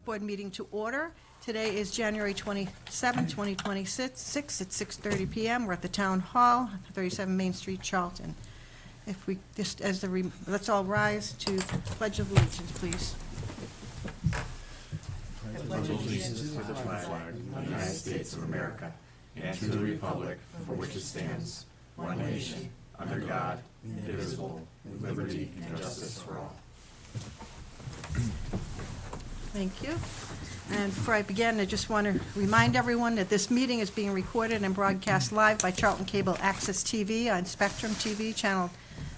Board meeting to order. Today is January 27, 2026, at 6:30 PM. We're at the Town Hall, 37 Main Street, Charlton. If we, just as the, let's all rise to Pledge of Allegiance, please. Pledge allegiance to the flag of the United States of America and to the republic for which it stands, one nation, under God, indivisible, with liberty and justice for all. Thank you. And before I begin, I just want to remind everyone that this meeting is being recorded and broadcast live by Charlton Cable Access TV on Spectrum TV, channel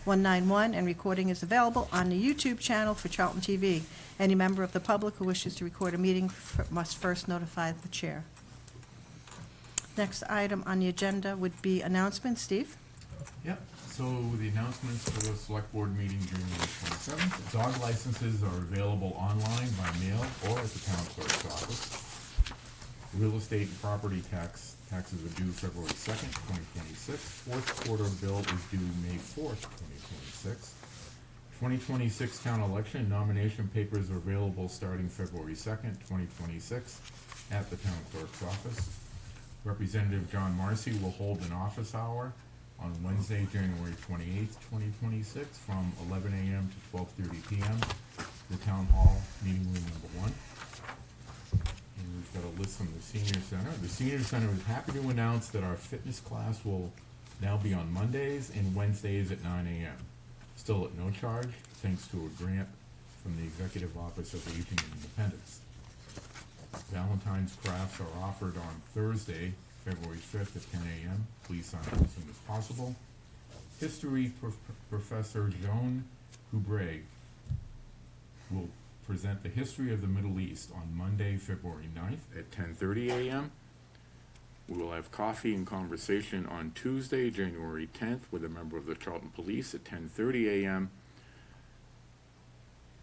191, and recording is available on the YouTube channel for Charlton TV. Any member of the public who wishes to record a meeting must first notify the chair. Next item on the agenda would be announcements. Steve? Yep, so the announcements for the select board meeting January 27th. Dog licenses are available online by mail or at the town clerk's office. Real estate and property taxes are due February 2nd, 2026. Fourth quarter bill is due May 4th, 2026. 2026 town election nomination papers are available starting February 2nd, 2026 at the town clerk's office. Representative John Marcy will hold an office hour on Wednesday, January 28th, 2026, from 11 a.m. to 12:30 p.m. The Town Hall, Meeting Room Number 1. And we've got a list from the Senior Center. The Senior Center is happy to announce that our fitness class will now be on Mondays and Wednesdays at 9 a.m. Still at no charge, thanks to a grant from the Executive Office of Aging and Independence. Valentine's crafts are offered on Thursday, February 5th at 10 a.m. Please sign up as soon as possible. History Professor Joan Hubrey will present the history of the Middle East on Monday, February 9th at 10:30 a.m. We will have coffee and conversation on Tuesday, January 10th with a member of the Charlton Police at 10:30 a.m.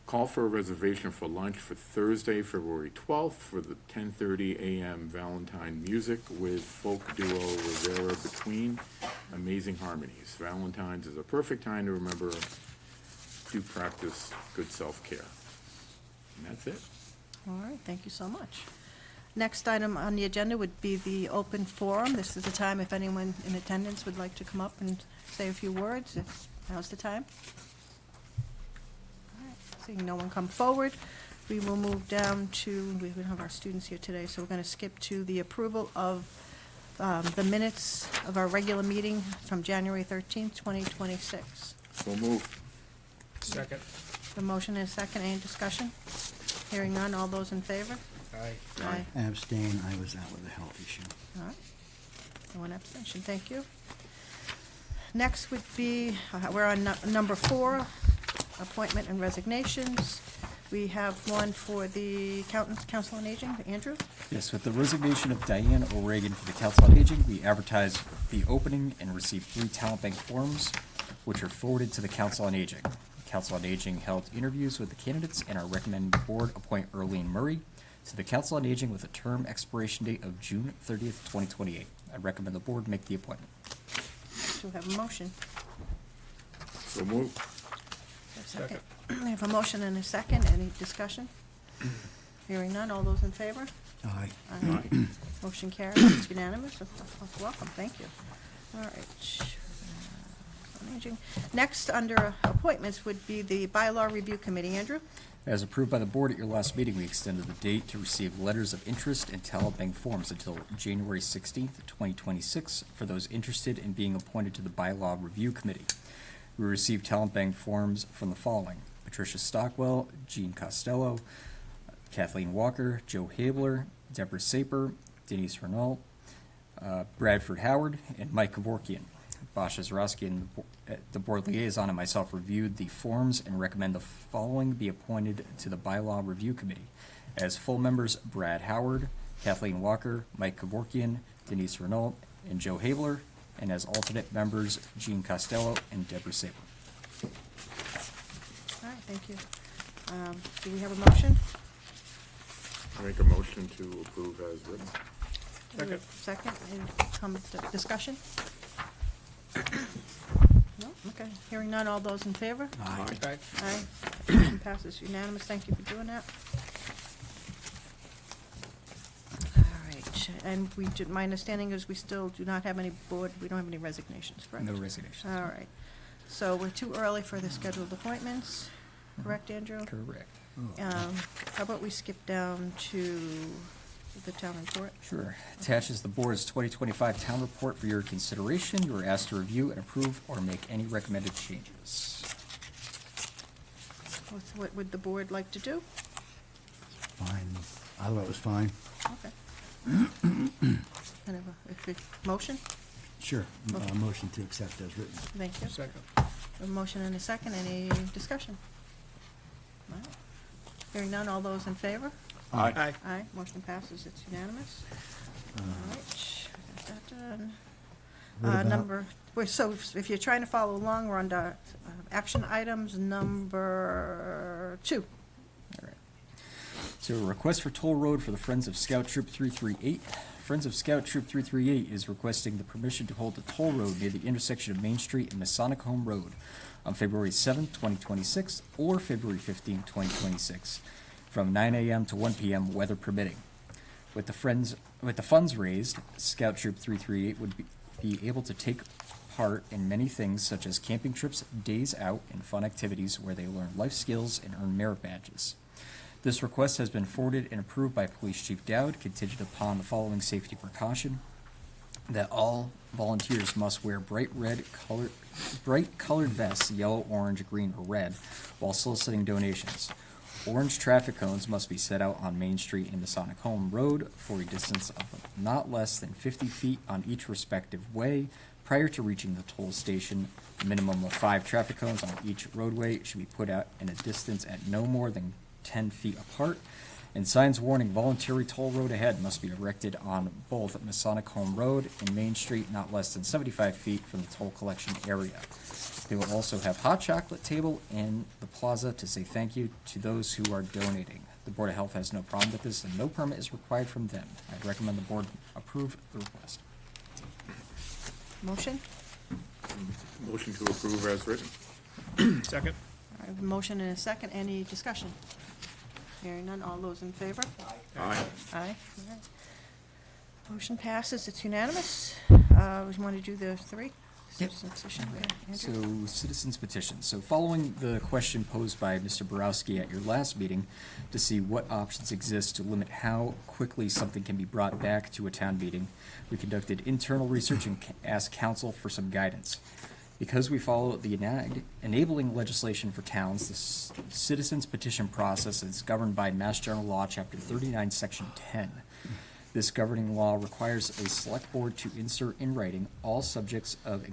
Call for a reservation for lunch for Thursday, February 12th for the 10:30 a.m. Valentine music with folk duo Rivera Between Amazing Harmonies. Valentine's is a perfect time to remember to practice good self-care. And that's it. All right, thank you so much. Next item on the agenda would be the open forum. This is the time if anyone in attendance would like to come up and say a few words. Now's the time. Seeing no one come forward, we will move down to, we don't have our students here today, so we're going to skip to the approval of the minutes of our regular meeting from January 13th, 2026. So moved. Second. The motion is second. Any discussion? Hearing none. All those in favor? Aye. Aye. I abstain. I was out with a health issue. All right. One abstention. Thank you. Next would be, we're on number 4, appointment and resignations. We have one for the Council on Aging. Andrew? Yes, with the resignation of Diane O'Regan for the Council on Aging, we advertised the opening and received 3 talent bank forms, which are forwarded to the Council on Aging. The Council on Aging held interviews with the candidates and are recommending the board appoint Earlene Murray to the Council on Aging with a term expiration date of June 30th, 2028. I recommend the board make the appointment. Do we have a motion? So moved. Second. We have a motion and a second. Any discussion? Hearing none. All those in favor? Aye. Aye. Motion carries. It's unanimous. Welcome. Thank you. All right. On Aging. Next, under appointments, would be the Bylaw Review Committee. Andrew? As approved by the board at your last meeting, we extended the date to receive letters of interest and talent bank forms until January 16th, 2026 for those interested in being appointed to the Bylaw Review Committee. We received talent bank forms from the following: Patricia Stockwell, Jean Costello, Kathleen Walker, Joe Habler, Deborah Saper, Denise Renault, Bradford Howard, and Mike Kevorkian. Basha Zarowski and the board liaison and myself reviewed the forms and recommend the following be appointed to the Bylaw Review Committee. As full members, Brad Howard, Kathleen Walker, Mike Kevorkian, Denise Renault, and Joe Habler, and as alternate members, Jean Costello and Deborah Saper. All right. Thank you. Do we have a motion? I make a motion to approve as written. Second. Second. Any discussion? No? Okay. Hearing none. All those in favor? Aye. Aye. Aye. Motion passes unanimous. Thank you for doing that. And my understanding is we still do not have any board, we don't have any resignations, correct? No resignations. All right. So we're too early for the scheduled appointments, correct, Andrew? Correct. How about we skip down to the town report? Sure. Attaches the board's 2025 town report for your consideration. You are asked to review and approve or make any recommended changes. What would the board like to do? Fine. I thought it was fine. Okay. Kind of a motion? Sure. Okay. Motion to accept as written. Thank you. Second. A motion and a second. Any discussion? All right. Hearing none, all those in favor? Aye. Aye, motion passes, it's unanimous. All right, got that done. What about- So if you're trying to follow along, we're under action items number 2. All right. So a request for toll road for the Friends of Scout Troop 338. Friends of Scout Troop 338 is requesting the permission to hold a toll road near the intersection of Main Street and Masonic Home Road on February 7th, 2026, or February 15th, 2026, from 9 a.m. to 1 p.m., weather permitting. With the funds raised, Scout Troop 338 would be able to take part in many things such as camping trips, days out, and fun activities where they learn life skills and earn merit badges. This request has been forwarded and approved by Police Chief Dowd, contingent upon the following safety precaution: that all volunteers must wear bright colored vests, yellow, orange, green, or red, while soliciting donations. Orange traffic cones must be set out on Main Street and Masonic Home Road for a distance of not less than 50 feet on each respective way prior to reaching the toll station. A minimum of 5 traffic cones on each roadway should be put out in a distance at no more than 10 feet apart, and signs warning voluntary toll road ahead must be erected on both Masonic Home Road and Main Street not less than 75 feet from the toll collection area. They will also have hot chocolate table in the plaza to say thank you to those who are donating. The Board of Health has no problem with this, and no permit is required from them. I'd recommend the board approve the request. Motion? Motion to approve as written. Second. I have a motion and a second. Any discussion? Hearing none, all those in favor? Aye. Aye. All right. Motion passes, it's unanimous. We want to do the 3? Yep. Citizen petition. Okay, Andrew? So, citizens petition. So following the question posed by Mr. Borowski at your last meeting to see what options exist to limit how quickly something can be brought back to a town meeting, we conducted internal research and asked council for some guidance. Because we follow the enabling legislation for towns, the citizens petition process is governed by Mass General Law, Chapter 39, Section 10. This governing law requires a select board to insert in writing all subjects of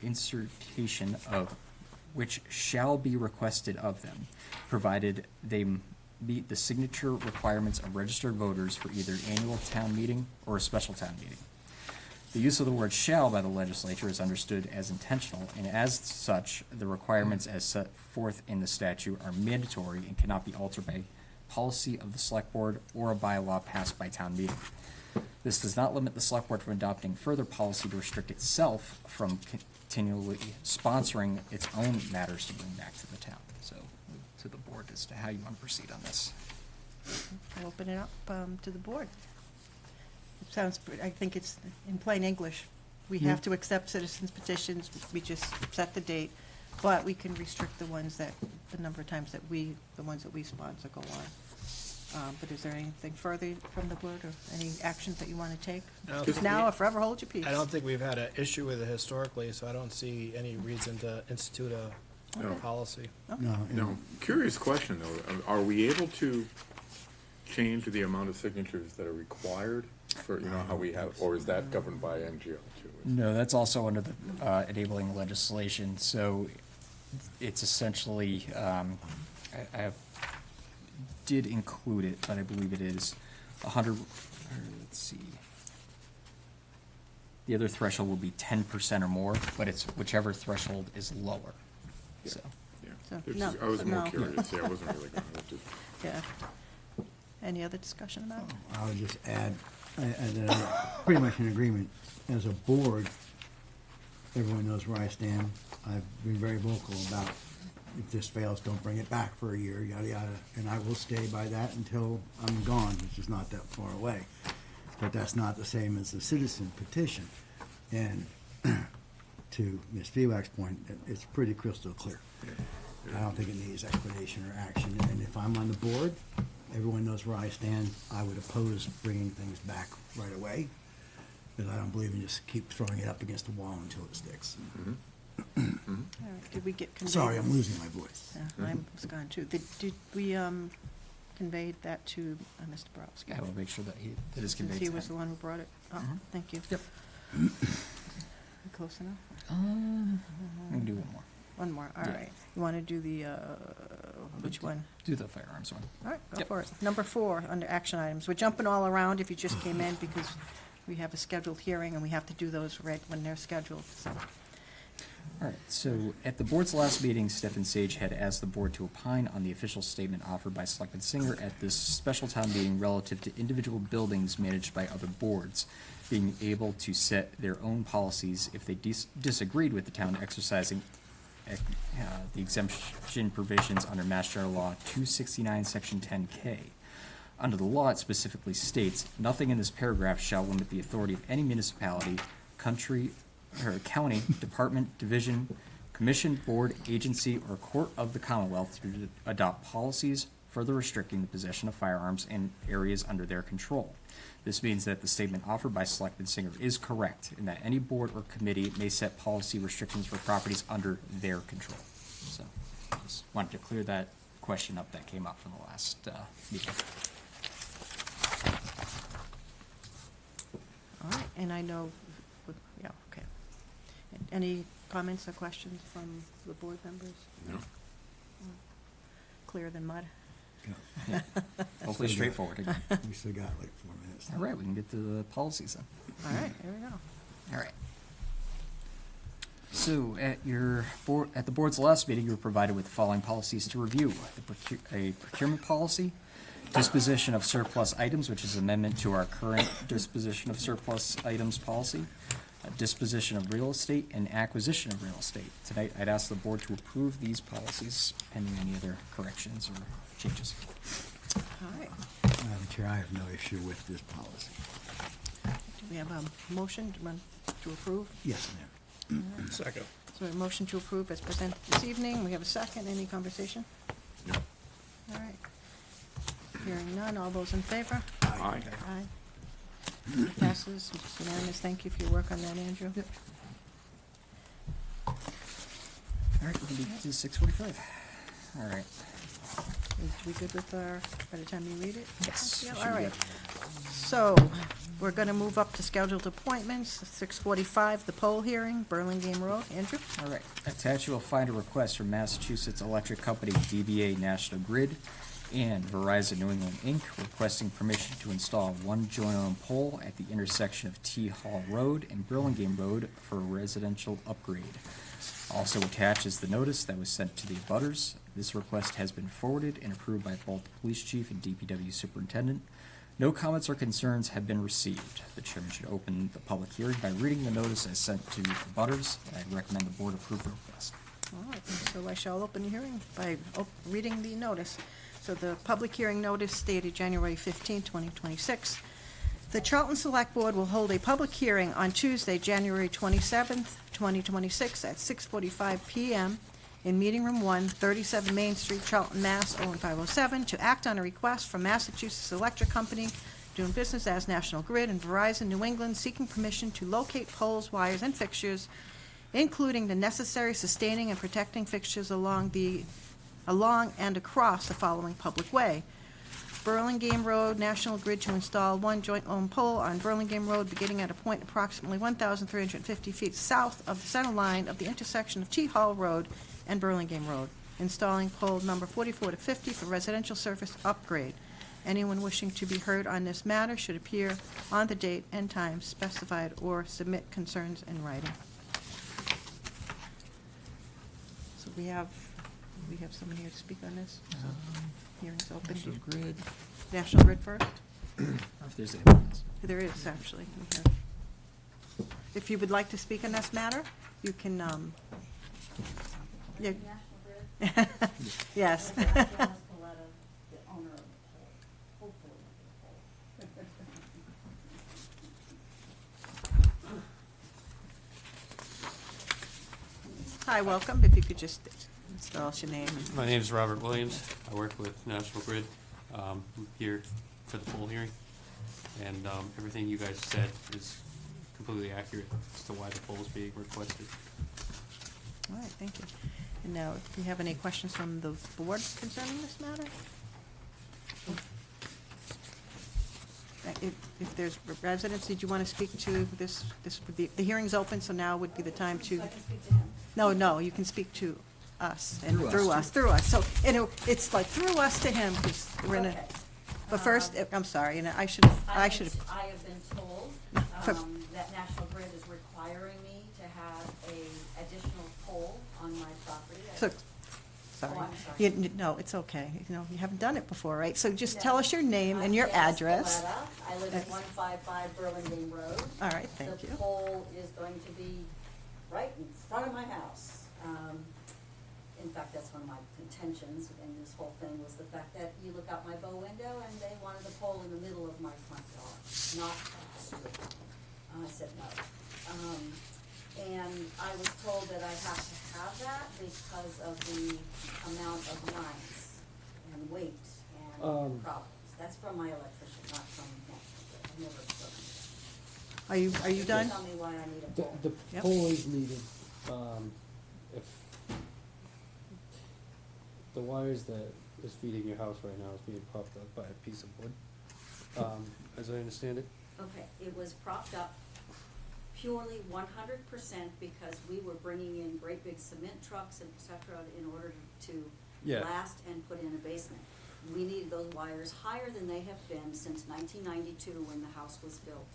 insertion of which shall be requested of them, provided they meet the signature requirements of registered voters for either annual town meeting or a special town meeting. The use of the word shall by the legislature is understood as intentional, and as such, the requirements as set forth in the statute are mandatory and cannot be altered by policy of the select board or a bylaw passed by town meeting. This does not limit the select board from adopting further policy to restrict itself from continually sponsoring its own matters to bring back to the town. So, to the board as to how you want to proceed on this. I'll open it up to the board. It sounds, I think it's in plain English. We have to accept citizens petitions, we just set the date, but we can restrict the ones that, the number of times that the ones that we sponsor go on. But is there anything further from the board, or any actions that you want to take? No. Now or forever hold your peace. I don't think we've had an issue with it historically, so I don't see any reason to institute a No. policy. No, and No, curious question though, are we able to change the amount of signatures that are required for, how we have, or is that governed by NGO too? No, that's also under the enabling legislation, so it's essentially, I did include it, but I believe it is 100, let's see. The other threshold will be 10% or more, but it's whichever threshold is lower, Yeah. so. Yeah, So, It's no, just- I was more no. curious, I wasn't really gonna, just, Yeah. Any other discussion about it? I would just add, that I'm pretty much in agreement. As a board, everyone knows where I stand. I've been very vocal about if this fails, don't bring it back for a year, yada, yada. And I will stay by that until I'm gone, which is not that far away. but that's not the same as the citizen petition. And to Ms. Fewak's point, it's pretty crystal clear. I don't think it needs explanation or action, and if I'm on the board, everyone knows where I stand. I would oppose bringing things back right away, because I don't believe in just keep throwing it up against the wall until it sticks. All right, did we get conveyed? Sorry, I'm losing my voice. Yeah, I was gone too. Did we convey that to Mr. Borowski? I will make sure that that is Since conveyed he to was the him. one who brought it. Oh, Mhm. thank you. Yep. Close enough? We can do one more. One more, all Yeah. right. You want to do the, which one? Do the firearms one. All right, go Yep. for it. Number 4, under action items. We're jumping all around if you just came in because we have a scheduled hearing and we have to do those right when they're scheduled, so. All right, so at the board's last meeting, Stefan Sage had asked the board to opine on the official statement offered by Selectman Singer at this special town meeting relative to individual buildings managed by other boards being able to set their own policies if they disagreed with the town exercising the exemption provisions under Mass General Law 269, Section 10K. Under the law, it specifically states, nothing in this paragraph shall limit the authority of any municipality, county, department, division, commission, board, agency, or court of the Commonwealth to adopt policies further restricting the possession of firearms in areas under their control. This means that the statement offered by Selectman Singer is correct, in that any board or committee may set policy restrictions for properties under their control. So, just wanted to clear that question up that came up from the last meeting. All right, and I know, yeah, okay. Any comments or questions from the board members? No. Clearer than mud? Yeah. Hopefully straightforward again. We still got like 4 minutes. All right, we can get to the policies then. All right, here we go. All right. So at the board's last meeting, you were provided with the following policies to review: a procurement policy, disposition of surplus items, which is amendment to our current disposition of surplus items policy, a disposition of real estate, and acquisition of real estate. Tonight, I'd ask the board to approve these policies pending any other corrections or changes. All right. Madam Chair, I have no issue with this policy. Do we have a motion to approve? Yes, ma'am. Second. So a motion to approve as presented this evening. We have a second. Any conversation? No. All right. Hearing none. All those in favor? Aye. Aye. Passes. It's unanimous. Thank you for your work on that, Andrew. All right, we'll do 6:45. All right. Is we good with our, by the time you read it? Yes. Yeah, we should all be right. good. So, we're gonna move up to scheduled appointments. 6:45, the poll hearing, Burlingame Road. Andrew? All right. Attached, you will find a request from Massachusetts Electric Company, DBA National Grid, and Verizon New England, Inc., requesting permission to install one joint-owned pole at the intersection of T Hall Road and Burlingame Road for a residential upgrade. Also attached is the notice that was sent to the abutters. This request has been forwarded and approved by both the police chief and DPW superintendent. No comments or concerns have been received. The chairman should open the public hearing by reading the notice as sent to the abutters. I recommend the board approve the request. All right, so I shall open the hearing by reading the notice. So the public hearing notice dated January 15, 2026. The Charlton Select Board will hold a public hearing on Tuesday, January 27th, 2026, at 6:45 PM in Meeting Room 1, 37 Main Street, Charlton, Mass. 01507, to act on a request from Massachusetts Electric Company, doing business as National Grid, and Verizon New England, seeking permission to locate poles, wires, and fixtures, including the necessary sustaining and protecting fixtures along and across the following public way: Burlingame Road, National Grid to install one joint-owned pole on Burlingame Road beginning at a point approximately 1,350 feet south of the center line of the intersection of T Hall Road and Burlingame Road, installing pole number 44 to 50 for residential service upgrade. Anyone wishing to be heard on this matter should appear on the date and time specified or submit concerns in writing. So we have someone here to speak on this? So hearing's open. National Grid, National Grid first? or if there's any comments. There is, actually. We have- If you would like to speak on this matter, you can, yeah. Yes. Dennis Coletta, the owner of the pole, hopefully of the pole. Hi, welcome. If you could just spell out your name. My name is Robert Williams. I work with National Grid. I'm here for the poll hearing. And everything you guys said is completely accurate as to why the poll is being requested. All right, thank you. And now, do you have any questions from the board concerning this matter? If there's residents, did you want to speak to this, the hearing's open, so now would be the time to. So I can speak to him. No, you can speak to us and Through through us. So, it's like through us to him, because we're in a, Okay. but first, I'm sorry, and I should I have, have been told For- that National Grid is requiring me to have a additional pole on my property. so, sorry. Oh, I'm sorry. No, it's okay. You haven't done it before, right? So just No. tell us your name and your I'm Jess address. Valletta. I live at Yes. 155 Burlingame Road. All right, thank you. The pole is going to be right in front of my house. In fact, that's one of my contentions in this whole thing, was the fact that you look out my bow window and they wanted a pole in the middle of my front yard, not on the street. I said no. And I was told that I have to have that because of the amount of lines and weight and problems. That's from my electrician, not from National Grid. I've never spoken to them. Are you done? Tell me why I need a The, pole. the Yep. pole is needed, if the wires that is feeding your house right now is being propped up by a piece of wood, as I understand it. Okay, it was propped up purely 100% because we were bringing in great big cement trucks and et cetera in order to Yeah. blast and put in a basement. We needed those wires higher than they have been since 1992 when the house was built.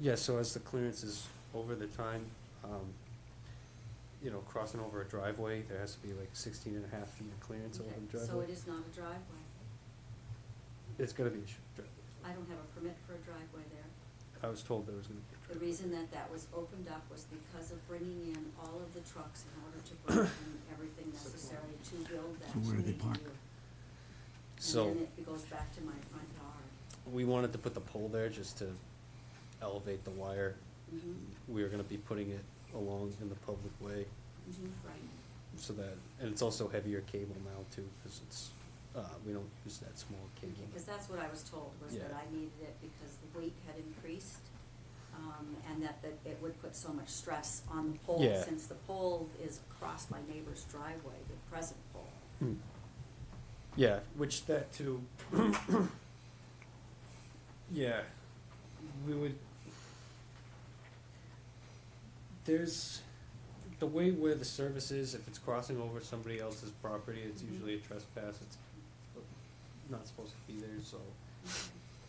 Yeah, so as the clearance is over the time, crossing over a driveway, there has to be like 16 and a half feet of clearance over Okay, the driveway. so it is not a driveway. It's gonna be a driveway. I don't have a permit for a driveway there. I was told there was gonna be a The driveway. reason that was opened up was because of bringing in all of the trucks in order to bring in everything necessary to build that. So where do they park? ADU. So- And then it goes back to my front yard. We wanted to put the pole there just to elevate the wire. Mhm. We were gonna be putting it along in the public way, Right. so that, and it's also heavier cable now too, because it's, we don't use that small cable. Because that's what I was told, was that Yeah. I needed it because the weight had increased, and that it would put so much stress on the pole, Yeah. since the pole is across my neighbor's driveway, the present pole. Hmm. Yeah, which that too. Yeah, we would. There's the way where the service is, if it's crossing over somebody else's property, it's usually a trespass, it's not supposed to be there, so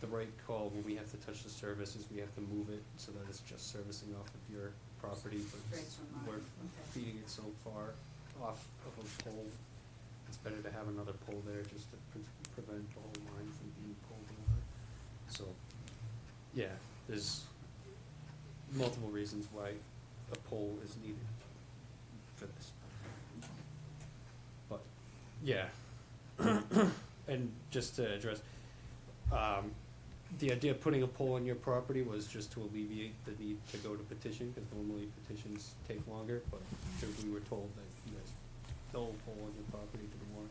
the right call when we have to touch the service is we have to move it so that it's just servicing off of your property, but Straight from mine, we're okay. feeding it so far off of a pole. It's better to have another pole there just to prevent the whole line from being pulled over. So, yeah, there's multiple reasons why a pole is needed for this. But, yeah. And just to address, the idea of putting a pole on your property was just to alleviate the need to go to petition, because normally petitions take longer, but we were told that you guys, the whole pole on your property didn't want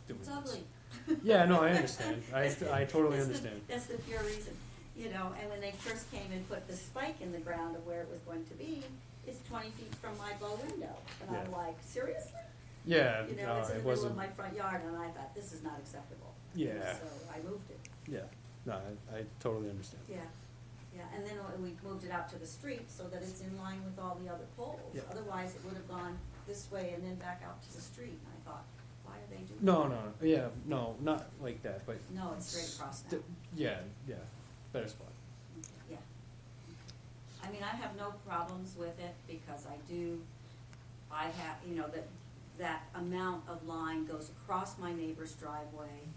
doing It's this. ugly. Yeah, no, I understand. I totally That's the- understand. That's the pure reason, and when they first came and put the spike in the ground of where it was going to be, it's 20 feet from my bow window. And I'm Yeah. like, seriously? Yeah, It's in no, the it middle of wasn't, my front yard, and I thought, this is not acceptable. Yeah. So I moved it. yeah, no, I totally understand. Yeah, and then we moved it out to the street so that it's in line with all the other poles. Yeah. Otherwise, it would have gone this way and then back out to the street, and I thought, why are they doing No, that? no, yeah, no, not like that, but. No, it's straight across now. Yeah, better spot. Yeah. I mean, I have no problems with it because I have, that amount of line goes across my neighbor's driveway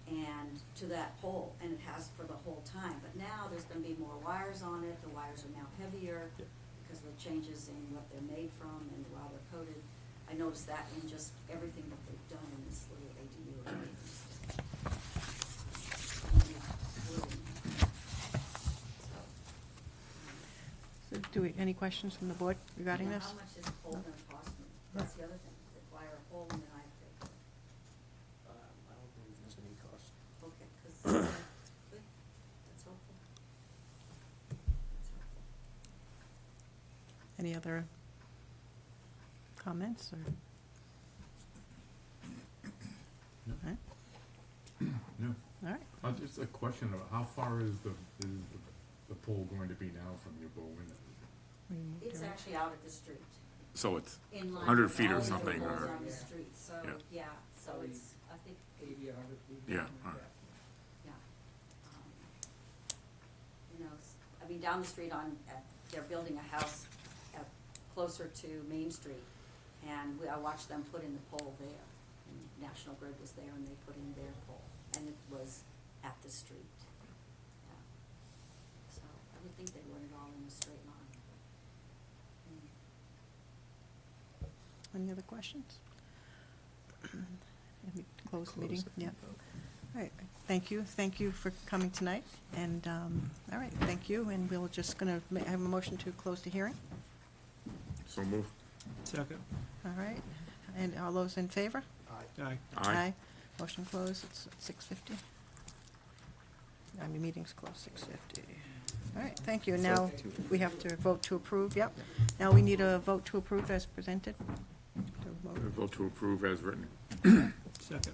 and to that pole, and it has for the whole time. But now there's gonna be more wires on it, the wires are now heavier Yeah. because of the changes in what they're made from and how they're coated. I noticed that in just everything that they've done in this little ADU. So any questions from the board regarding this? How much is the pole gonna cost me? That's the other thing, they wire a hole and then I have to take it. I don't believe there's any cost. Okay, 'cause, good, that's helpful. That's helpful. Any other comments, or? No. All right. No. All right. Just a question of how far is the pole going to be now from your bow window? It's actually out at the street, So it's in line. 100 with feet or all the something, poles or- on the street, so, Yeah. yeah, so it's, I think, 80, 100 feet? Yeah, all right. yeah. You know, I mean, down the street they're building a house closer to Main Street, and I watched them put in the pole there. And National Grid was there, and they put in their pole, and it was at the street. Yeah. So I would think they'd run it all in a straight line. Any other questions? Have we closed the meeting? Yeah. All right, thank you for coming tonight, and, all right, thank you, and we're just gonna have a motion to close the hearing, So move. Second. all right? And all those in favor? Aye. Aye. Motion closed, it's 6:50. I mean, meeting's closed, 6:50. All right, thank you, now, we have to vote to approve, yep. Now we need a vote to approve as presented. To vote. Vote to approve as written. Second.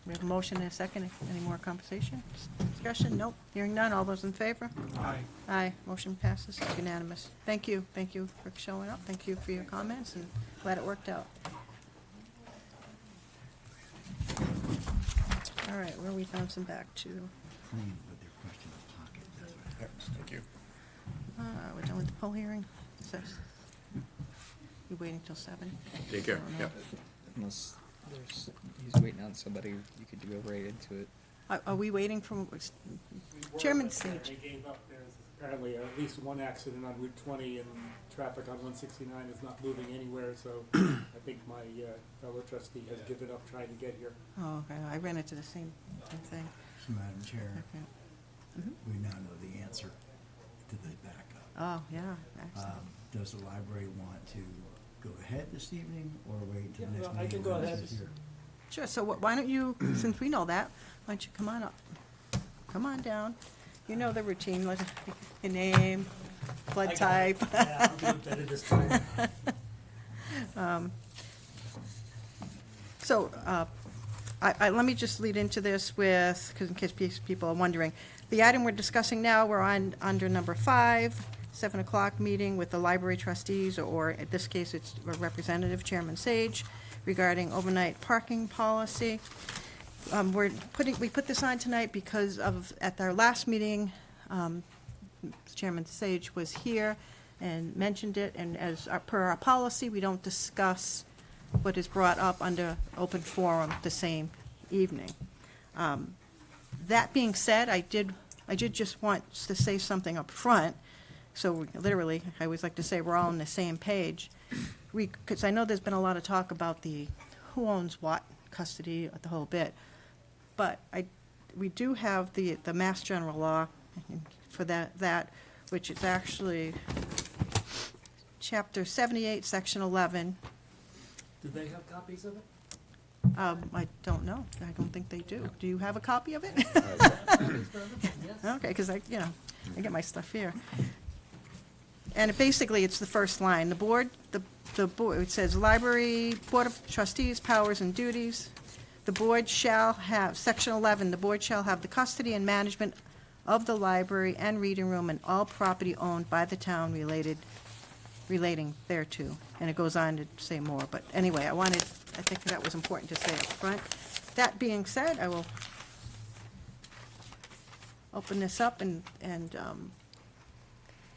We have a motion and a second. Any more conversation, discussion? Nope. Hearing none. All those in favor? Aye. Aye. Motion passes unanimous. Thank you. Thank you for showing up. Thank you for your comments, and glad it worked out. All right, where are we bouncing back to? Clean with their question of pocket, that's what happens. Thank you. We're done with the poll hearing. You waiting till 7? Take care. I don't know. Yep. Unless he's waiting on somebody, you could go right into it. Are we waiting for We were, Chairman but Sage? They gave up. There's apparently at least one accident on Route 20, and traffic on 169 is not moving anywhere, so I think my fellow trustee has given up trying to get here. Oh, okay. I ran into the same thing. So, Madam Chair, Okay. Mhm. we now know the answer to the backup. Oh, yeah. Excellent. Does the library want to go ahead this evening or wait till Yeah, the next well, meeting? I can go when ahead. this is here? Sure, so why don't you, since we know that, why don't you come on up? Come on down. You know the routine, like your name, blood type. Yeah, I'm doing better this time. So, let me just lead into this with, because in case people are wondering, the item we're discussing now, we're on, under number 5, 7 o'clock meeting with the library trustees, or in this case, it's a representative, Chairman Sage, regarding overnight parking policy. We put this on tonight because of, at our last meeting, Chairman Sage was here and mentioned it, and as per our policy, we don't discuss what is brought up under open forum the same evening. That being said, I did just want to say something up front. So literally, I always like to say we're all on the same page. Because I know there's been a lot of talk about who owns what, custody, the whole bit. But we do have the Mass General Law for that, which is actually Chapter 78, Section 11. Do they have copies of it? I don't know. I don't think they do. Do you have a copy of it? Yes. Okay, because I get my stuff here. And basically, it's the first line. The board, it says, Library Board of Trustees, powers and duties. The board shall have, Section 11, the board shall have the custody and management of the library and reading room and all property owned by the town relating thereto. And it goes on to say more, but anyway, I think that was important to say up front. That being said, I will open this up and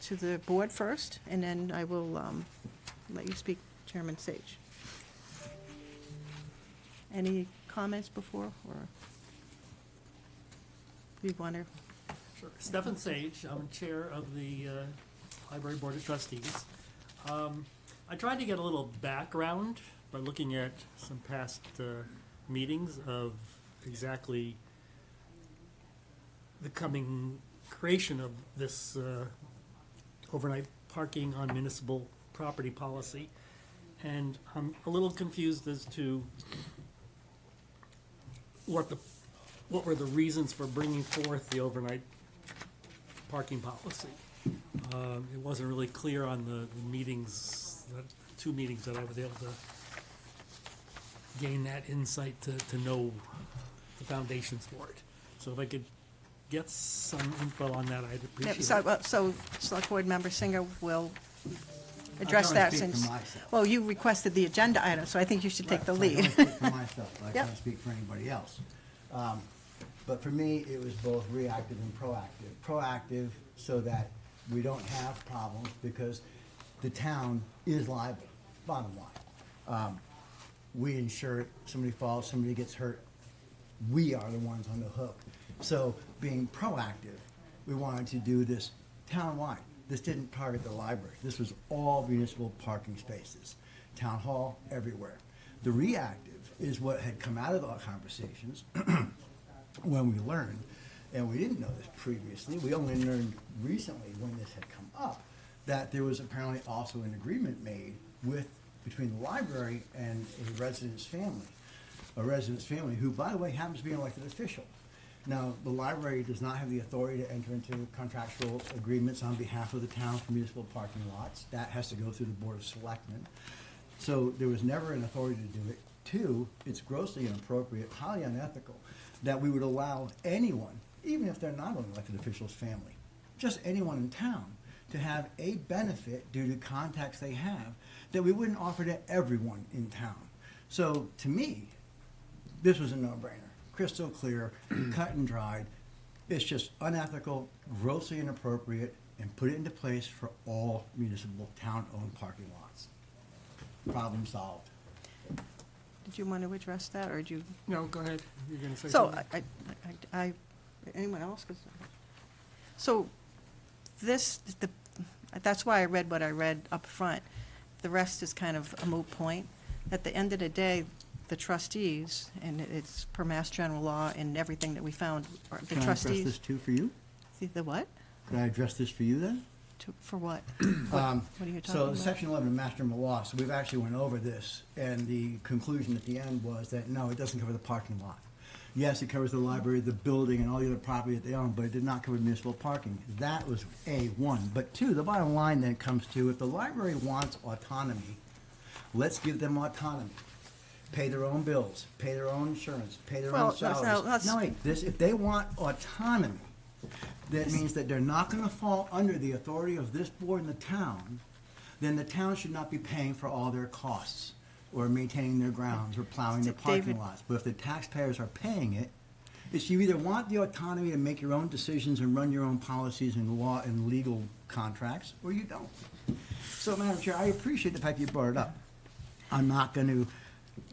to the board first, and then I will let you speak, Chairman Sage. Any comments before, or you want to? Sure. Stephen Sage, I'm Chair of the Library Board of Trustees. I tried to get a little background by looking at some past meetings of exactly the coming creation of this overnight parking on municipal property policy. And I'm a little confused as to what were the reasons for bringing forth the overnight parking policy. It wasn't really clear on the meetings, the 2 meetings that I was able to gain that insight to know the foundations for it. So if I could get some info on that, I'd Yep, appreciate it. so Select Board Member Singer will address that speak for since, myself. well, you requested the agenda item, so I think you should take the I lead. can only speak for myself, I Yep. can't speak for anybody else. But for me, it was both reactive and proactive. Proactive so that we don't have problems because the town is liable, bottom line. We insure it, somebody falls, somebody gets hurt, we are the ones on the hook. So being proactive, we wanted to do this townwide. This didn't target the library. This was all municipal parking spaces, town hall, everywhere. The reactive is what had come out of our conversations when we learned, and we didn't know this previously, we only learned recently when this had come up, that there was apparently also an agreement made between the library and a resident's family. A resident's family who, by the way, happens to be an elected official. Now, the library does not have the authority to enter into contractual agreements on behalf of the town for municipal parking lots. That has to go through the Board of Selectmen. So there was never an authority to do it. 2, it's grossly inappropriate, highly unethical, that we would allow anyone, even if they're not an elected official's family, just anyone in town, to have a benefit due to contacts they have that we wouldn't offer to everyone in town. So to me, this was a no-brainer, crystal clear, cut and dried. It's just unethical, grossly inappropriate, and put it into place for all municipal town-owned parking lots. Problem solved. Did you want to address that, or did you? No, go ahead. You're going to say So, something? anyone else? So, that's why I read what I read up front. The rest is kind of a moot point. At the end of the day, the trustees, and it's per Mass General Law and everything that we found, are the Can I address this trustees. too for you? The what? Could I address this for you then? For what? What are you talking So about? Section 11 of Mass General Law, so we've actually went over this, and the conclusion at the end was that, no, it doesn't cover the parking lot. Yes, it covers the library, the building, and all the other property that they own, but it did not cover municipal parking. That was A1. But 2, the bottom line then comes to, if the library wants autonomy, let's give them autonomy. Pay their own bills, pay their own insurance, pay their Well, own salaries. let's- No, wait, if they want autonomy, that means that they're not gonna fall under the authority of this board in the town, then the town should not be paying for all their costs, or maintaining their grounds, or plowing their parking David- lots. But if the taxpayers are paying it, it's you either want the autonomy to make your own decisions and run your own policies and law and legal contracts, or you don't. So, Madam Chair, I appreciate the fact you brought it up. I'm not gonna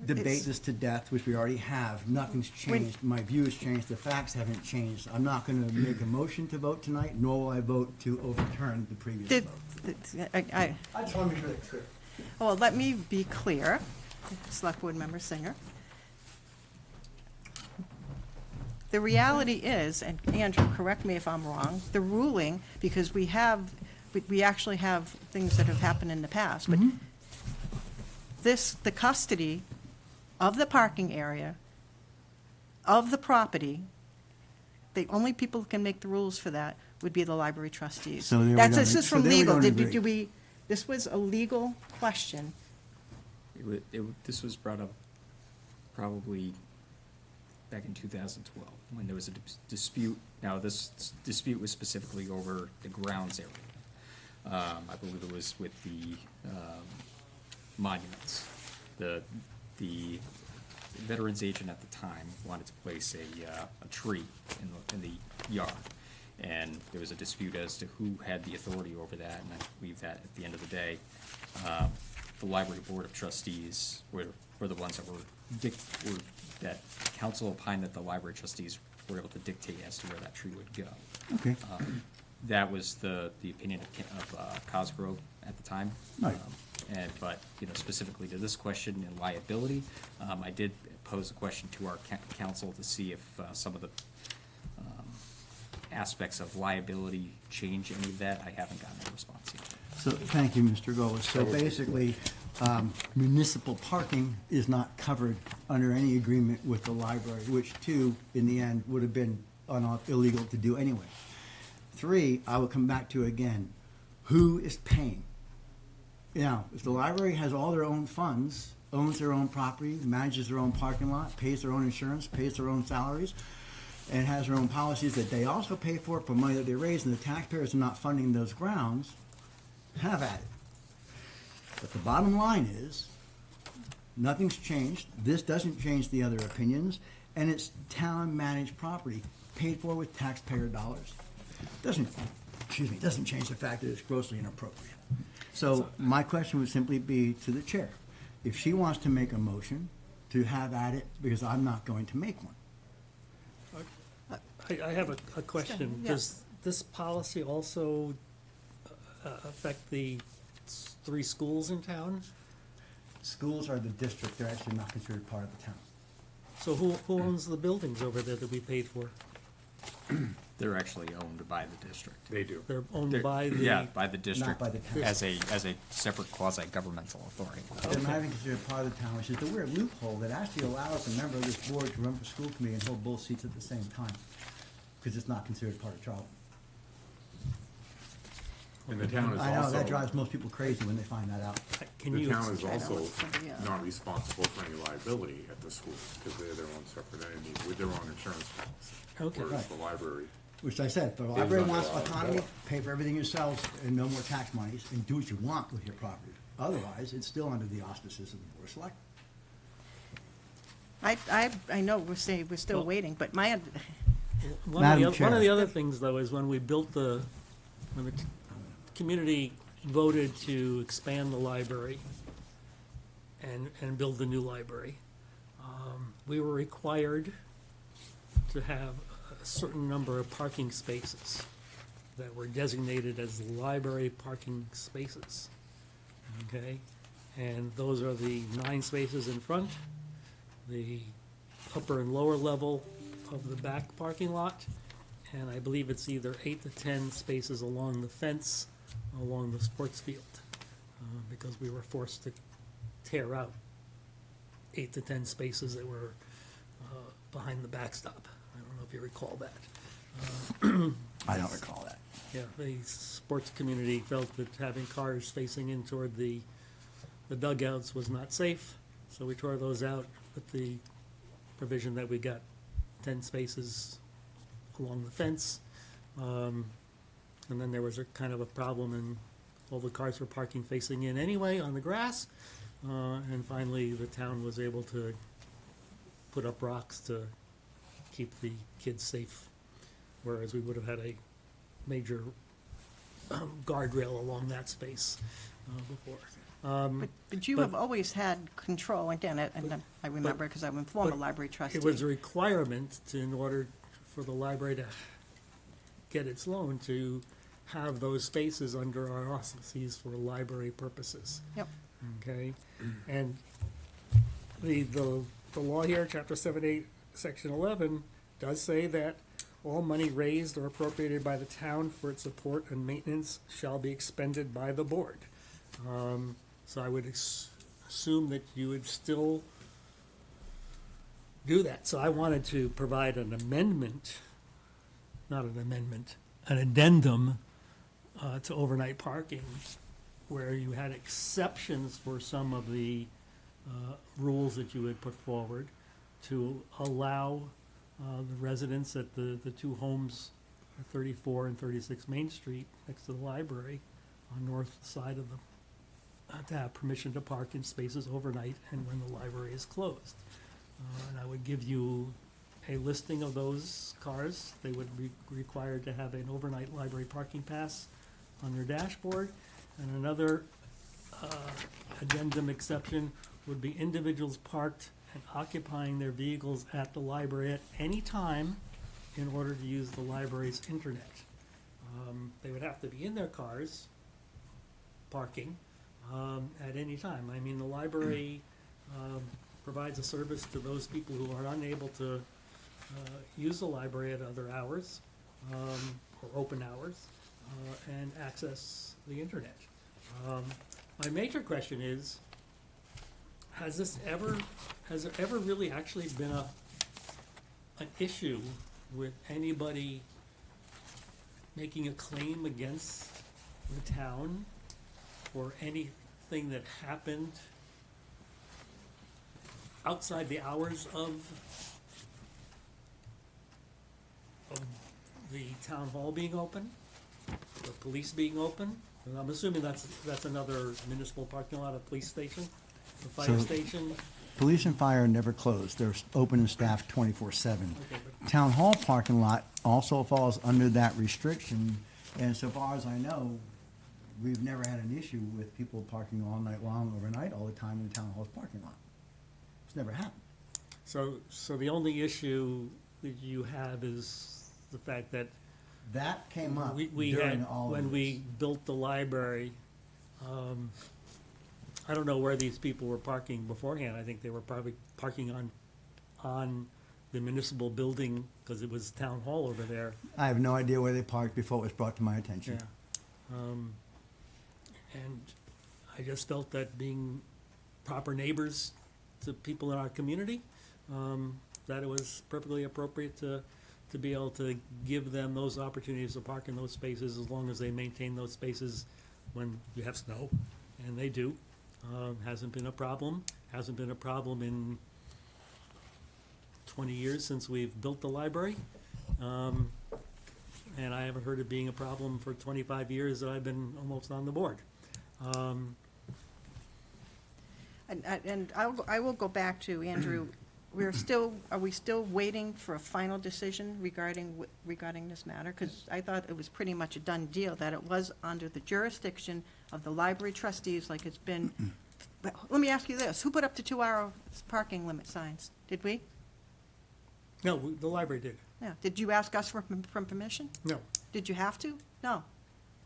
debate It's- this to death, which we already have. Nothing's changed. My view has changed. The facts haven't changed. I'm not going to make a motion to vote tonight, nor will I vote to overturn the previous Did, vote. I, I just want to be really clear. well, let me be clear, Select Board Member Singer. The reality is, and Andrew, correct me if I'm wrong, the ruling, because we actually have things that have happened in the past, but the custody of the parking area, of the property, the only people who can make the rules for that would be the library trustees. So there we This don't- is so from there we legal. don't Did agree. we, this was a legal question. This was brought up probably back in 2012, when there was a dispute. Now, this dispute was specifically over the grounds area. I believe it was with the monuments. The veterans agent at the time wanted to place a tree in the yard. And there was a dispute as to who had the authority over that, and I believe that at the end of the day, the library board of trustees were the ones that that council opined that the library trustees were able to dictate as to where that tree would go. Okay. That was the opinion of Cosgrove at the time. Right. But, specifically to this question in liability, I did pose a question to our council to see if some of the aspects of liability change any of that. I haven't gotten a response yet. So, thank you, Mr. Golis. So basically, municipal parking is not covered under any agreement with the library, which too, in the end, would have been illegal to do anyway. 3, I will come back to again, who is paying? Now, if the library has all their own funds, owns their own property, manages their own parking lot, pays their own insurance, pays their own salaries, and has their own policies that they also pay for money that they raise, and the taxpayers are not funding those grounds, have at it. But the bottom line is, nothing's changed. This doesn't change the other opinions, and it's town-managed property paid for with taxpayer dollars. Doesn't change the fact that it's grossly inappropriate. So my question would simply be to the chair. If she wants to make a motion to have at it, because I'm not going to make one. I have a question. Yeah. Does this policy also affect the 3 schools in town? Schools are the district, they're actually not considered part of the town. So who owns the buildings over there that we paid for? They're actually owned by the district. They do. They're owned They're- by the... Yeah, by the district, by the town. as a separate quasi-governmental authority. They're not even considered part of the town, which is the weird loophole that actually allows a member of this board to run for school committee and hold both seats at the same time, because it's not considered part of Charlton. And the town is I know, that also, drives most people crazy when they find that out. Can the you, town is Try to also look somebody up. not responsible for any liability at the schools, because they're their own separate entity with their own insurance policy. Okay. Whereas the library, Which I said, if the library wants autonomy, pay for everything yourselves and no more tax monies, and do what you want with your property. Otherwise, it's still under the auspices of the Board of Selectmen. I know we're still Well- waiting, but my, Madam one Chair. of the other things, though, is when we built when the community voted to expand the library and build the new library, we were required to have a certain number of parking spaces that were designated as library parking spaces. Okay? And those are the 9 spaces in front, the upper and lower level of the back parking lot, and I believe it's either 8 to 10 spaces along the fence, along the sports field, because we were forced to tear out 8 to 10 spaces that were behind the backstop. I don't know if you recall that. I don't recall that. Yeah, the sports community felt that having cars facing in toward the dugouts was not safe, so we tore those out with the provision that we got 10 spaces along the fence. And then there was a kind of a problem, and all the cars were parking facing in anyway on the grass. And finally, the town was able to put up rocks to keep the kids safe, whereas we would have had a major guardrail along that space before. but you But- have always had control, again, and I remember because I'm a former library trustee. It was a requirement in order for the library to get its loan to have those spaces under our auspices for library purposes. Yep. Okay, and the law here, chapter 7-8, section 11, does say that all money raised or appropriated by the town for its support and maintenance shall be expended by the board. So I would assume that you would still do that. So I wanted to provide an amendment, not an amendment, an addendum to overnight parking, where you had exceptions for some of the rules that you had put forward to allow the residents at the 2 homes, 34 and 36 Main Street, next to the library, on north side of the, to have permission to park in spaces overnight and when the library is closed. And I would give you a listing of those cars. They would be required to have an overnight library parking pass on their dashboard. And another addendum exception would be individuals parked and occupying their vehicles at the library at any time in order to use the library's internet. They would have to be in their cars, parking, at any time. I mean, the library provides a service to those people who are unable to use the library at other hours, or open hours, and access the internet. My major question is, has there ever really actually been an issue with anybody making a claim against the town for anything that happened outside the hours of the town hall being open, the police being open? And I'm assuming that's another municipal parking lot, a police station, a fire So- station. Police and fire are never closed. They're open and staffed 24/7. Okay, but Town hall parking lot also falls under that restriction, and so far as I know, we've never had an issue with people parking all night long, overnight, all the time in town hall's parking lot. It's never happened. So the only issue that you have is the fact that That came up we during had, all of when this. we built the library, I don't know where these people were parking beforehand. I think they were probably parking on the municipal building, because it was town hall over there. I have no idea where they parked before it was brought to my attention. Yeah. And I just felt that being proper neighbors to people in our community, that it was perfectly appropriate to be able to give them those opportunities to park in those spaces, as long as they maintain those spaces when you have snow, and they do. Hasn't been a problem in 20 years since we've built the library. And I haven't heard it being a problem for 25 years that I've been almost on the board. And I will go back to Andrew. Are we still waiting for a final decision regarding this matter? Because I thought it was pretty much a done deal, that it was under the jurisdiction of the library trustees, like it's been. But let me ask you this, who put up the 2-hour parking limit signs? Did we? No, the library did. Yeah. Did you ask us for permission? No. Did you have to? No.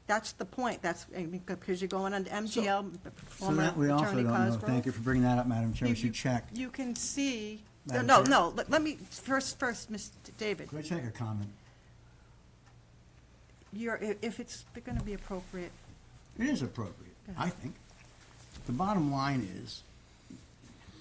That's the point. Because you're going under MGL, So former that we also Attorney don't know. Cosgrove. Thank you for bringing that up, Madam Chair. We should check. You can see, Madam no, Chair? no, let me, first, Mr. David, Could I check a comment? if it's going to be appropriate, It is appropriate, Yeah. I think. The bottom line is,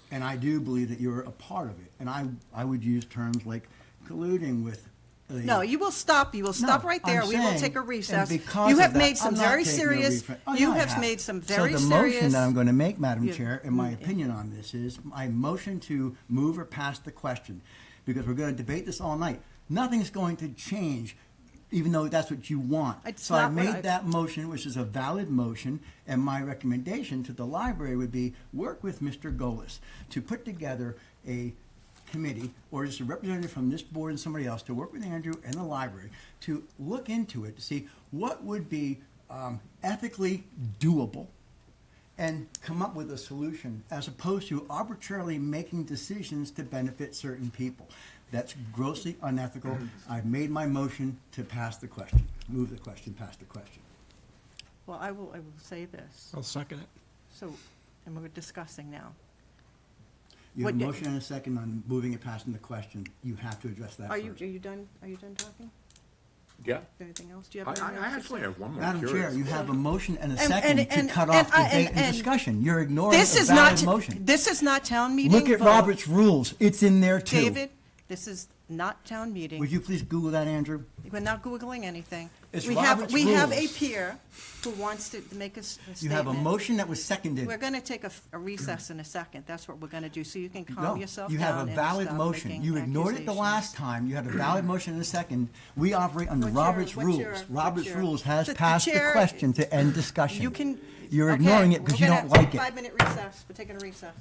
and I do believe that you're a part of it, and I would use terms like colluding with the. no, you will stop No, right there. I'm We will saying, take a and recess. because You of have that, made some I'm not very taking a serious, refund. Oh, you no, I have made some very So the serious. motion that I'm going to make, Madam Yeah. Chair, in my opinion on this is, I motion to move or pass the question, because we're going to debate this all night. Nothing's going to change, even though that's what you want. It's So I not what made that motion, which is a valid motion, and my recommendation to the library would be, work with Mr. Golis to put together a committee, or just a representative from this board and somebody else, to work with Andrew and the library to look into it, to see what would be ethically doable, and come up with a solution, as opposed to arbitrarily making decisions to benefit certain people. That's grossly unethical. I've made my motion to pass the question, move the question, pass the question. Well, I will say this. I'll second it. So, and we're discussing now. You have a What- motion and a second on moving and passing the question. You have to address that Are you first. done talking? Yeah. Anything else? Do you I have anything else to actually say? have one more Madam Chair, curious you have a question. motion and a And- second to and- cut and off I- debate and- and discussion. You're ignoring a This is valid not, motion. this is not town meeting. Look at vote. Robert's rules. It's in there too. David, this is not town meeting. Would you please Google that, Andrew? We're not Googling anything. It's We Robert's have a rules. peer who wants to make a statement. You have a motion that was seconded. We're going to take a recess in a second. That's what we're going to do, so you can No, calm yourself you down have a and valid stop motion. making You ignored it the last accusations. time. You had a valid motion and a second. We operate under What's your- Robert's what's rules. your- what's Robert's your- rules has The passed the chair- question to end discussion. You can. You're okay, ignoring it because you we're don't gonna like have a it. 5-minute recess. We're taking a recess.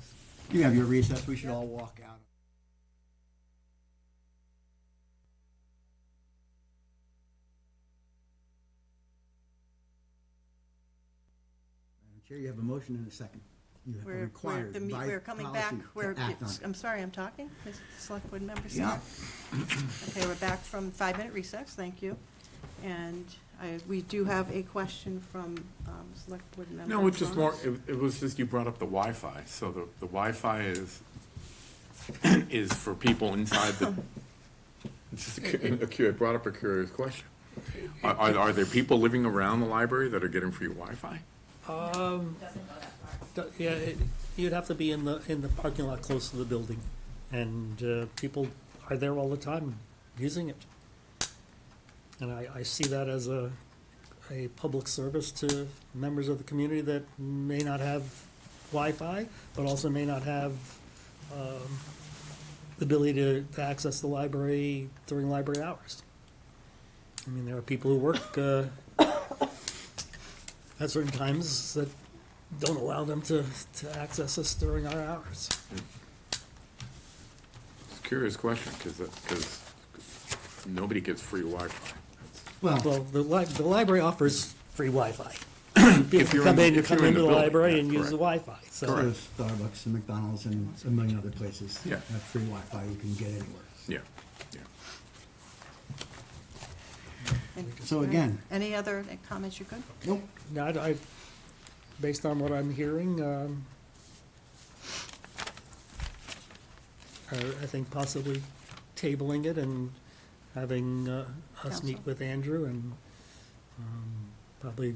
You have your recess. We should all walk out. Madam Chair, you have a motion and a second. You have a required by We're coming back, policy to act on it. I'm sorry, I'm talking, Mr. Select Board Member Yeah. Smith. Okay, we're back from 5-minute recess, thank you. And we do have a question from Select Board Member. No, it's just more, Jones. it was just you brought up the Wi-Fi. So the Wi-Fi is for people inside the, it's just it brought up a curious question. Are there people living around the library that are getting free Wi-Fi? Doesn't go that far. Yeah, you'd have to be in the parking lot close to the building, and people are there all the time using it. And I see that as a public service to members of the community that may not have Wi-Fi, but also may not have the ability to access the library during library hours. I mean, there are people who work at certain times that don't allow them to access us during our hours. It's a curious question, because nobody gets free Wi-Fi. Well, Well, the library offers free Wi-Fi. People If you're can in the- if come you're in into the the building, library yeah, and use the correct. Wi-Fi, so. so does Starbucks and McDonald's and a million other places. Yeah. Have free Wi-Fi you can get anywhere. Yeah, yeah. And- So again- Any other comments you could? Nope. No, based on what I'm hearing, I think possibly tabling it and having us meet Counsel. with Andrew and probably,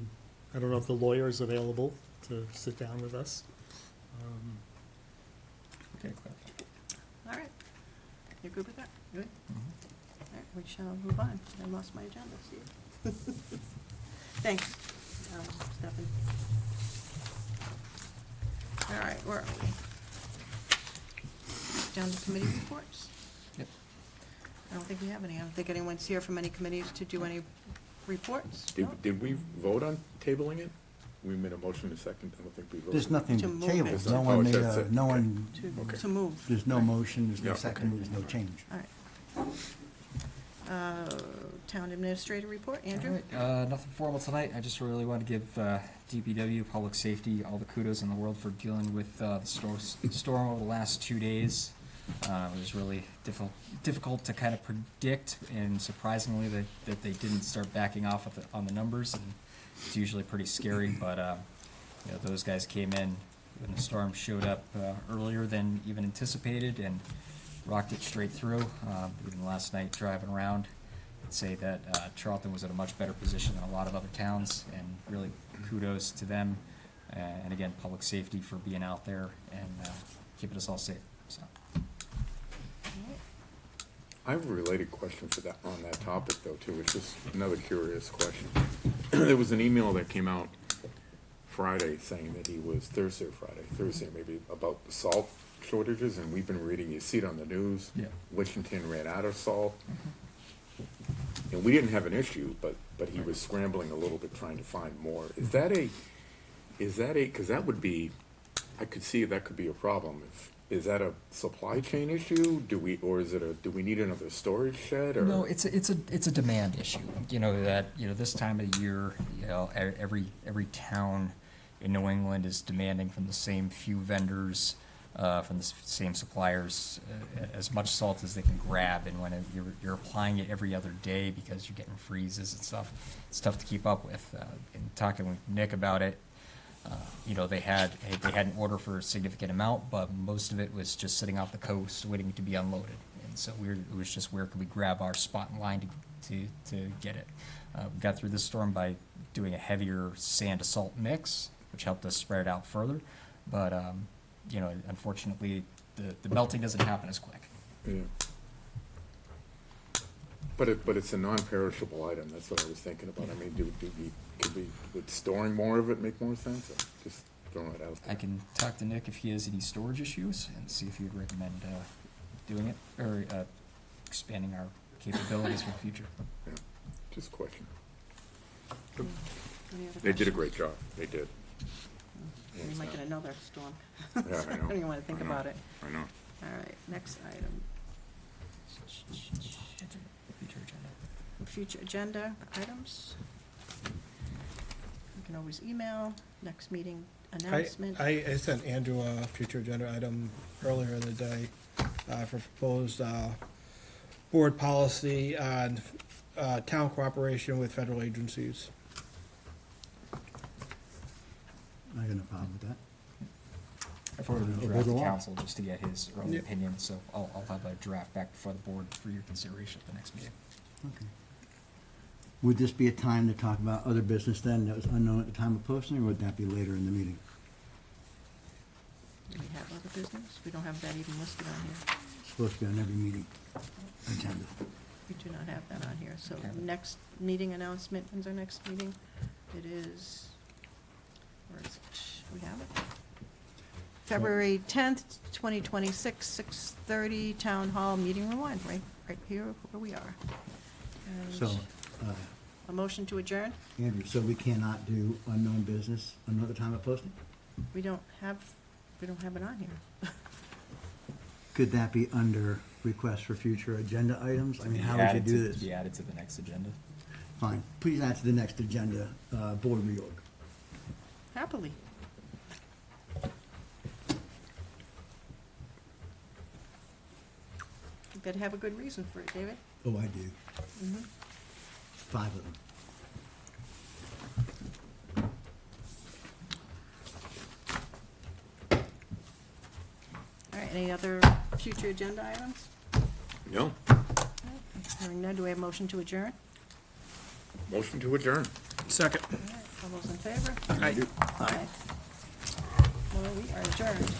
I don't know if the lawyer is available to sit down with us. Okay. All right. You good with that? Good? All right, we shall move on. I lost my agenda, see? Thanks, Stefan. All right, where are we? Down to committee reports. Yep. I don't think we have any. I don't think anyone's here from any committees to do any reports. No? Did we vote on tabling it? We made a motion in a second, I don't think we voted. There's nothing To to move table. it. No Oh, one made that's a, it. no Okay. one, Okay. To move. there's no motion, there's Yeah, no okay. second, there's no change. All right. Town administrator report, Andrew? All right, nothing formal tonight. I just really want to give DPW, Public Safety, all the kudos in the world for dealing with the storm over the last 2 days. It was really difficult to kind of predict, and surprisingly that they didn't start backing off on the numbers. And it's usually pretty scary, but those guys came in when the storm showed up earlier than even anticipated and rocked it straight through. Even last night driving around, I'd say that Charlton was in a much better position than a lot of other towns, and really kudos to them. And again, Public Safety for being out there and keeping us all safe. So. I have a related question for that, on that topic though, too. It's just another curious question. There was an email that came out Friday saying that Thursday maybe, about the salt shortages, and we've been reading, you see it on the news. Yeah. Lichtenton ran out of salt. And we didn't have an issue, but he was scrambling a little bit trying to find more. Is that because that would be, I could see that could be a problem. Is that a supply chain issue? Do we need another storage shed, or? No, it's a demand issue. This time of year, every town in New England is demanding from the same few vendors, from the same suppliers, as much salt as they can grab. And when you're applying it every other day because you're getting freezes and stuff, it's tough to keep up with. And talking with Nick about it, they had an order for a significant amount, but most of it was just sitting off the coast waiting to be unloaded. And so it was just where could we grab our spot in line to get it. We got through this storm by doing a heavier sand to salt mix, which helped us spread it out further. But unfortunately, the melting doesn't happen as quick. Yeah. But it's a non-perishable item. That's what I was thinking about. I mean, would storing more of it make more sense? Or just throwing it out there. I can talk to Nick if he has any storage issues and see if he would recommend doing it or expanding our capabilities for the future. Yeah. Just a question. Any other They did a questions? great job. They did. We might get another storm. Yeah, I know. I don't even want to think I know. about it. I know. All right, next item. Future agenda. Future agenda items. You can always email, next meeting announcement. I sent Andrew a future agenda item earlier in the day for proposed board policy on town cooperation with federal agencies. I got no problem with that. I forwarded the We'll draft go to on. council just to get his early Yep. opinion, so I'll have a draft back before the board for your consideration at the next meeting. Okay. Would this be a time to talk about other business then that was unknown at the time of posting, or would that be later in the meeting? Do we have other business? We don't have that even listed on here. It's supposed to be on every meeting agenda. We do not have that on here. So Okay. next meeting announcement, when's our next meeting? It is, where is it? We have it. February 10th, 2026, 6:30, Town Hall, Meeting Room 1, right here where we are. And So, a motion to adjourn? Andrew, so we cannot do unknown business another time of posting? We don't have it on here. Could that be under requests for future agenda items? I mean, how would you do this? Be added to the next agenda. Fine. Please add to the next agenda, board reorg. Happily. You better have a good reason for it, David. Oh, I do. Mhm. 5 of them. All right, any other future agenda items? No. Hearing none, do we have a motion to adjourn? Motion to adjourn. Second. All right, all those in favor? Aye. Aye. Well, we are adjourned.